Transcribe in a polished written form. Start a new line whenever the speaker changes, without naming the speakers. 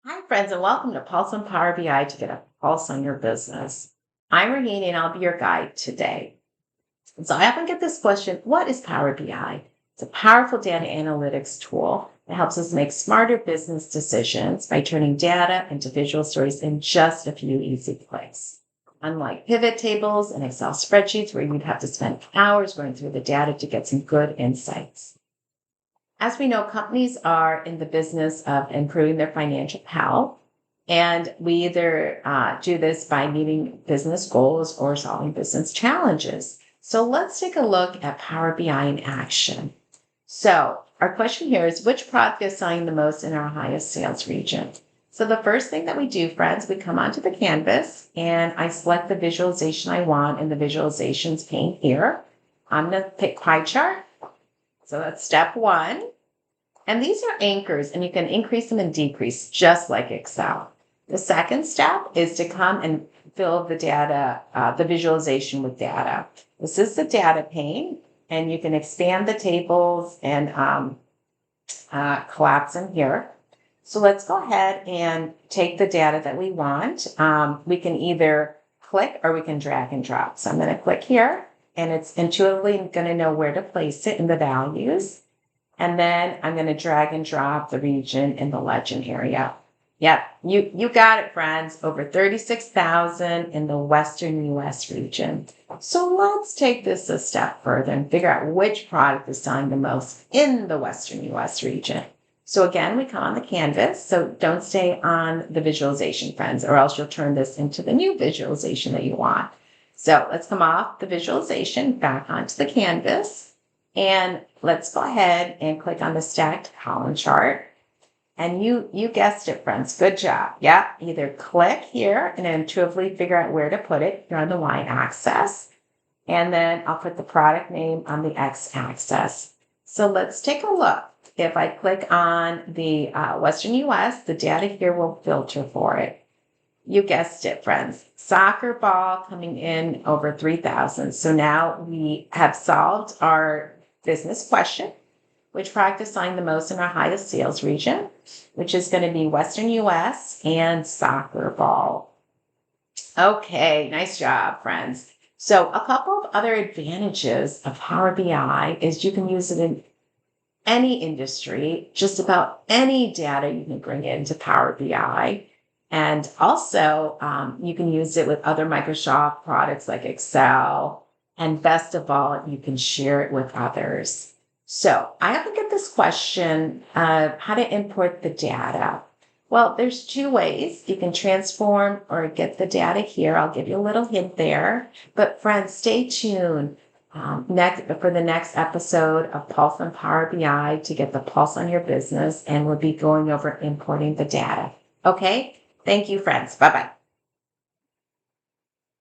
Hi, friends, and welcome to Pulse on Power BI to get a pulse on your business. I'm Rahini, and I'll be your guide today. So, I often get this question: what is Power BI? It's a powerful data analytics tool that helps us make smarter business decisions by turning data into visual stories in just a few easy clicks. Unlike pivot tables and Excel spreadsheets, where you'd have to spend hours going through the data to get some good insights. As we know, companies are in the business of improving their financial health. And we either do this by meeting business goals or solving business challenges. So let's take a look at Power BI in action. So our question here is, which product is selling the most in our highest sales region? So the first thing that we do, friends, we come onto the canvas and I select the visualization I want in the visualizations pane here. I'm going to pick pie chart. So that's step one. And these are anchors, and you can increase them and decrease just like Excel. The second step is to come and fill the data, the visualization with data. This is the data pane, and you can expand the tables and collapse them here. So let's go ahead and take the data that we want. We can either click or we can drag and drop. So I'm going to click here, and it's intuitively going to know where to place it in the values. And then I'm going to drag and drop the region in the legend area. Yep, you got it, friends. Over 36,000 in the Western US region. So let's take this a step further and figure out which product is selling the most in the Western US region. So again, we come on the canvas. So don't stay on the visualization, friends, or else you'll turn this into the new visualization that you want. So let's come off the visualization back onto the canvas. And let's go ahead and click on the stacked column chart. And you guessed it, friends. Good job. Yeah, either click here and intuitively figure out where to put it. You're on the y-axis. And then I'll put the product name on the x-axis. So let's take a look. If I click on the Western US, the data here will filter for it. You guessed it, friends. Soccer ball coming in over 3,000. So now we have solved our business question, which product is selling the most in our highest sales region, which is going to be Western US and soccer ball. Okay, nice job, friends. So a couple of other advantages of Power BI is you can use it in any industry, just about any data you can bring into Power BI. And also, you can use it with other Microsoft products like Excel. And best of all, you can share it with others. So I often get this question of how to import the data. Well, there's two ways. You can transform or get the data here. I'll give you a little hint there. But friends, stay tuned for the next episode of Pulse on Power BI to get the pulse on your business. And we'll be going over importing the data. Okay? Thank you, friends. Bye-bye.